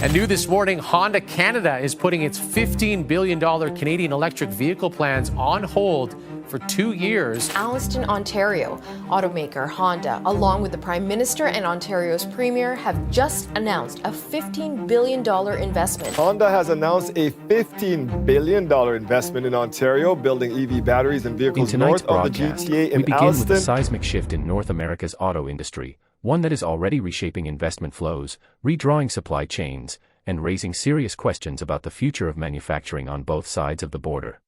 And new this morning, Honda Canada is putting its $15 billion Canadian electric vehicle plans on hold for 2 years. Alliston, Ontario. Automaker Honda, along with the Prime Minister and Ontario's Premier, have just announced a $15 billion investment. Honda has announced a $15 billion investment in Ontario, building EV batteries and vehicles north of the GTA in we begin Alliston. with a seismic shift in North America's auto industry, one that is already reshaping investment flows, redrawing supply chains, and raising serious questions about the future of manufacturing on both sides of the border.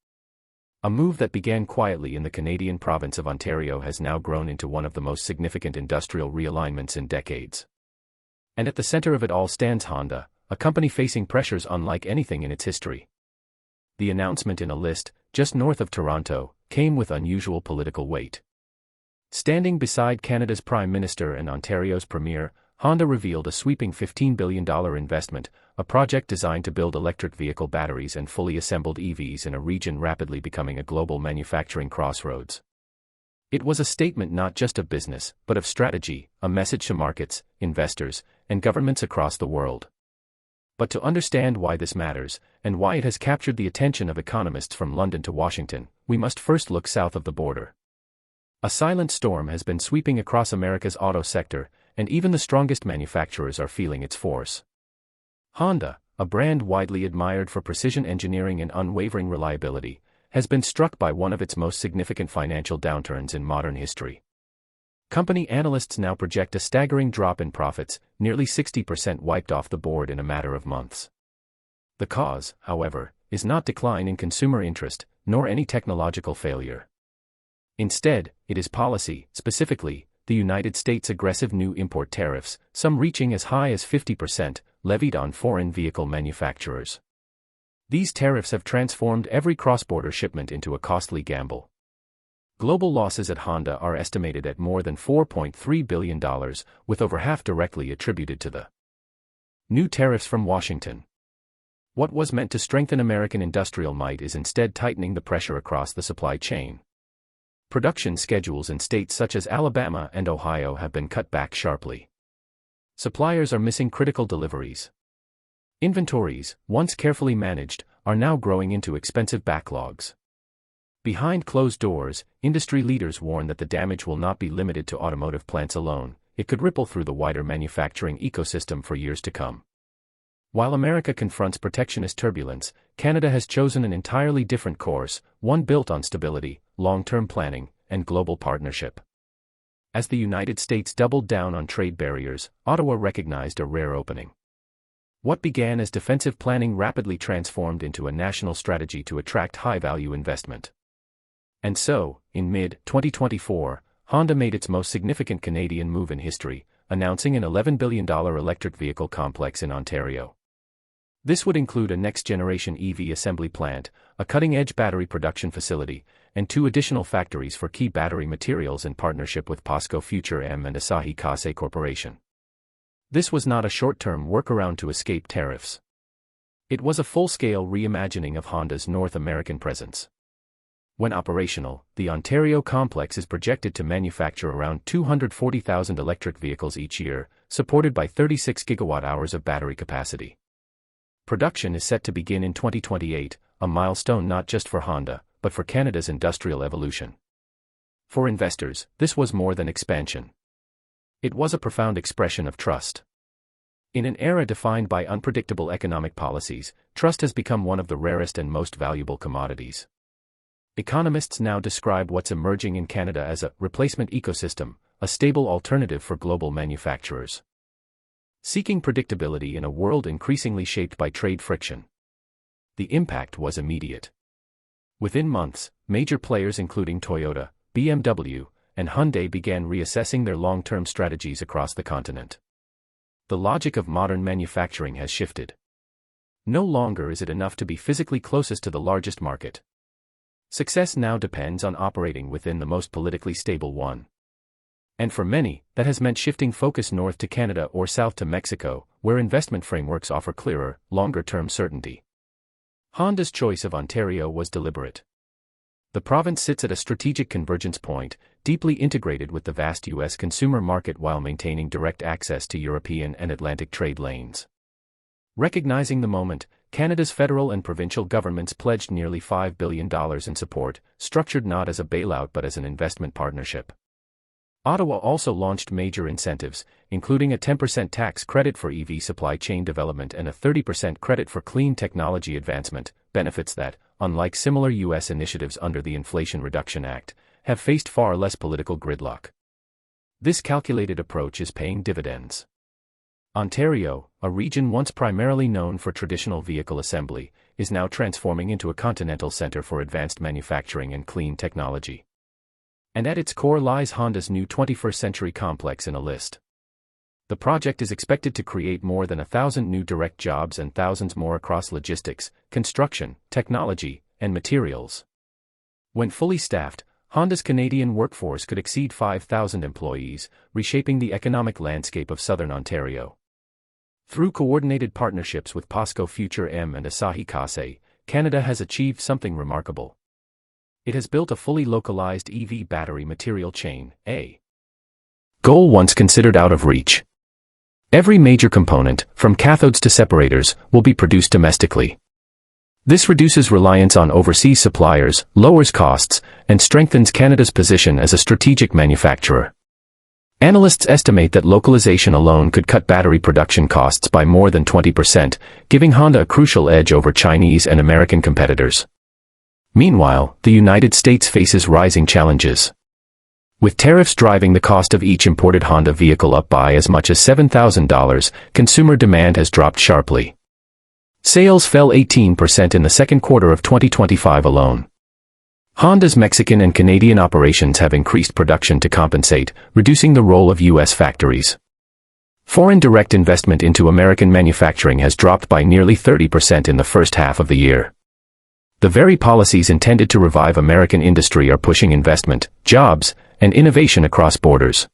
A move that began quietly in the Canadian province of Ontario has now grown into one of the most significant industrial realignments in decades. And at the center of it all stands Honda, a company facing pressures unlike anything in its history. The announcement in a list, just north of Toronto, came with unusual political weight. Standing beside Canada's Prime Minister and Ontario's Premier, Honda revealed a sweeping $15 billion investment, a project designed to build electric vehicle batteries and fully assembled EVs in a region rapidly becoming a global manufacturing crossroads. It was a statement not just of business, but of strategy, a message to markets, investors, and governments across the world. But to understand why this matters, and why it has captured the attention of economists from London to Washington, we must first look south of the border. A silent storm has been sweeping across America's auto sector, and even the strongest manufacturers are feeling its force. Honda, a brand widely admired for precision engineering and unwavering reliability, has been struck by one of its most significant financial downturns in modern history. Company analysts now project a staggering drop in profits, nearly 60% wiped off the board in a matter of months. The cause, however, is not decline in consumer interest, nor any technological failure. Instead, it is policy, specifically, the United States' aggressive new import tariffs, some reaching as high as 50%, levied on foreign vehicle manufacturers. These tariffs have transformed every cross-border shipment into a costly gamble. Global losses at Honda are estimated at more than $4.3 billion, with over half directly attributed to the new tariffs from Washington. What was meant to strengthen American industrial might is instead tightening the pressure across the supply chain. Production schedules in states such as Alabama and Ohio have been cut back sharply. Suppliers are missing critical deliveries. Inventories, once carefully managed, are now growing into expensive backlogs. Behind closed doors, industry leaders warn that the damage will not be limited to automotive plants alone, it could ripple through the wider manufacturing ecosystem for years to come. While America confronts protectionist turbulence, Canada has chosen an entirely different course, one built on stability, long-term planning, and global partnership. As the United States doubled down on trade barriers, Ottawa recognized a rare opening. What began as defensive planning rapidly transformed into a national strategy to attract high-value investment. And so, in mid-2024, Honda made its most significant Canadian move in history, announcing an $11 billion electric vehicle complex in Ontario. This would include a next-generation EV assembly plant, a cutting-edge battery production facility, and 2 additional factories for key battery materials in partnership with POSCO Future M and Asahi Kasei Corporation. This was not a short-term workaround to escape tariffs. It was a full-scale reimagining of Honda's North American presence. When operational, the Ontario complex is projected to manufacture around 240,000 electric vehicles each year, supported by 36 gigawatt-hours of battery capacity. Production is set to begin in 2028, a milestone not just for Honda, but for Canada's industrial evolution. For investors, this was more than expansion. It was a profound expression of trust. In an era defined by unpredictable economic policies, trust has become one of the rarest and most valuable commodities. Economists now describe what's emerging in Canada as a replacement ecosystem, a stable alternative for global manufacturers. Seeking predictability in a world increasingly shaped by trade friction. The impact was immediate. Within months, major players including Toyota, BMW, and Hyundai began reassessing their long-term strategies across the continent. The logic of modern manufacturing has shifted. No longer is it enough to be physically closest to the largest market. Success now depends on operating within the most politically stable one. And for many, that has meant shifting focus north to Canada or south to Mexico, where investment frameworks offer clearer, longer-term certainty. Honda's choice of Ontario was deliberate. The province sits at a strategic convergence point, deeply integrated with the vast U.S. consumer market while maintaining direct access to European and Atlantic trade lanes. Recognizing the moment, Canada's federal and provincial governments pledged nearly $5 billion in support, structured not as a bailout but as an investment partnership. Ottawa also launched major incentives, including a 10% tax credit for EV supply chain development and a 30% credit for clean technology advancement, benefits that, unlike similar U.S. initiatives under the Inflation Reduction Act, have faced far less political gridlock. This calculated approach is paying dividends. Ontario, a region once primarily known for traditional vehicle assembly, is now transforming into a continental center for advanced manufacturing and clean technology. And at its core lies Honda's new 21st Century Complex in a list. The project is expected to create more than 1,000 new direct jobs and thousands more across logistics, construction, technology, and materials. When fully staffed, Honda's Canadian workforce could exceed 5,000 employees, reshaping the economic landscape of southern Ontario. Through coordinated partnerships with POSCO Future M and Asahi Kasei, Canada has achieved something remarkable. It has built a fully localized EV battery material chain, a goal once considered out of reach. Every major component, from cathodes to separators, will be produced domestically. This reduces reliance on overseas suppliers, lowers costs, and strengthens Canada's position as a strategic manufacturer. Analysts estimate that localization alone could cut battery production costs by more than 20%, giving Honda a crucial edge over Chinese and American competitors. Meanwhile, the United States faces rising challenges. With tariffs driving the cost of each imported Honda vehicle up by as much as $7,000, consumer demand has dropped sharply. Sales fell 18% in the second quarter of 2025 alone. Honda's Mexican and Canadian operations have increased production to compensate, reducing the role of U.S. factories. Foreign direct investment into American manufacturing has dropped by nearly 30% in the first half of the year. The very policies intended to revive American industry are pushing investment, jobs, and innovation across borders.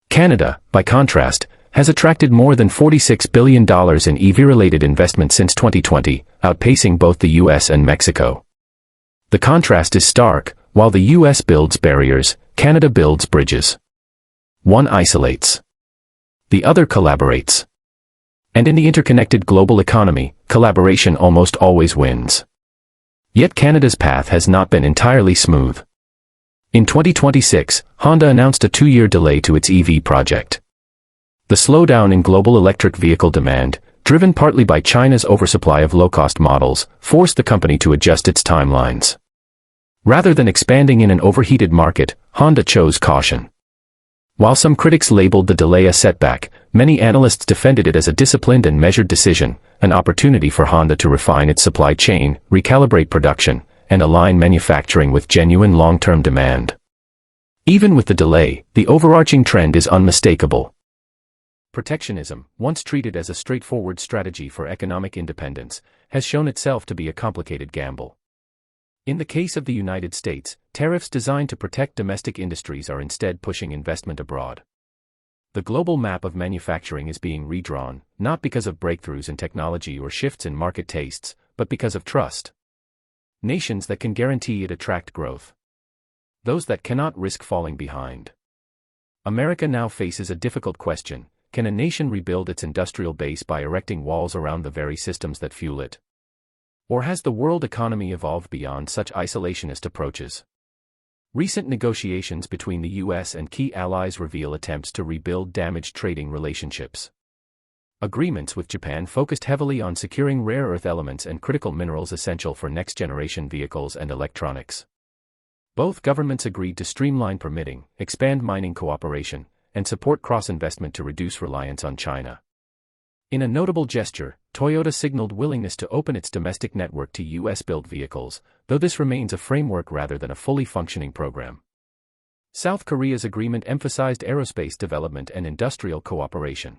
Canada, by contrast, has attracted more than $46 billion in EV-related investment since 2020, outpacing both the U.S. and Mexico. The contrast is stark. While the U.S. builds barriers, Canada builds bridges. One isolates. The other collaborates. And in the interconnected global economy, collaboration almost always wins. Yet Canada's path has not been entirely smooth. In 2026, Honda announced a 2-year delay to its EV project. The slowdown in global electric vehicle demand, driven partly by China's oversupply of low-cost models, forced the company to adjust its timelines. Rather than expanding in an overheated market, Honda chose caution. While some critics labeled the delay a setback, many analysts defended it as a disciplined and measured decision, an opportunity for Honda to refine its supply chain, recalibrate production, and align manufacturing with genuine long-term demand. Even with the delay, the overarching trend is unmistakable. Protectionism, once treated as a straightforward strategy for economic independence, has shown itself to be a complicated gamble. In the case of the United States, tariffs designed to protect domestic industries are instead pushing investment abroad. The global map of manufacturing is being redrawn, not because of breakthroughs in technology or shifts in market tastes, but because of trust. Nations that can guarantee it attract growth. Those that cannot risk falling behind. America now faces a difficult question: can a nation rebuild its industrial base by erecting walls around the very systems that fuel it? Or has the world economy evolved beyond such isolationist approaches? Recent negotiations between the U.S. and key allies reveal attempts to rebuild damaged trading relationships. Agreements with Japan focused heavily on securing rare earth elements and critical minerals essential for next-generation vehicles and electronics. Both governments agreed to streamline permitting, expand mining cooperation, and support cross-investment to reduce reliance on China. In a notable gesture, Toyota signaled willingness to open its domestic network to U.S.-built vehicles, though this remains a framework rather than a fully functioning program. South Korea's agreement emphasized aerospace development and industrial cooperation.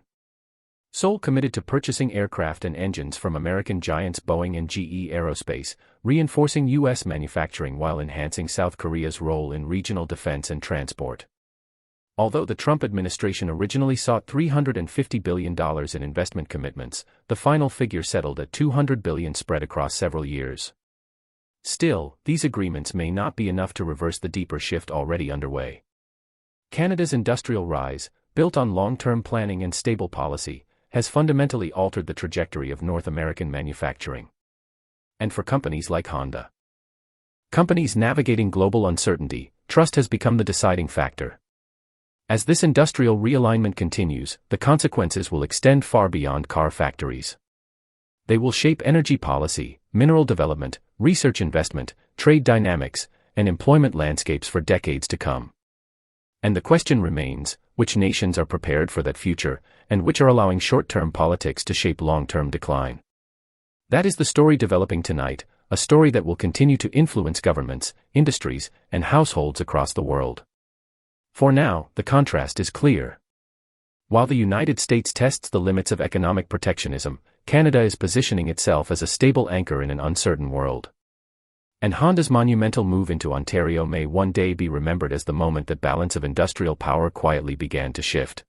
Seoul committed to purchasing aircraft and engines from American giants Boeing and GE Aerospace, reinforcing U.S. manufacturing while enhancing South Korea's role in regional defense and transport. Although the Trump administration originally sought $350 billion in investment commitments, the final figure settled at $200 billion spread across several years. Still, these agreements may not be enough to reverse the deeper shift already underway. Canada's industrial rise, built on long-term planning and stable policy, has fundamentally altered the trajectory of North American manufacturing. And for companies like Honda, companies navigating global uncertainty, trust has become the deciding factor. As this industrial realignment continues, the consequences will extend far beyond car factories. They will shape energy policy, mineral development, research investment, trade dynamics, and employment landscapes for decades to come. And the question remains, which nations are prepared for that future, and which are allowing short-term politics to shape long-term decline? That is the story developing tonight, a story that will continue to influence governments, industries, and households across the world. For now, the contrast is clear. While the United States tests the limits of economic protectionism, Canada is positioning itself as a stable anchor in an uncertain world. And Honda's monumental move into Ontario may one day be remembered as the moment that balance of industrial power quietly began to shift.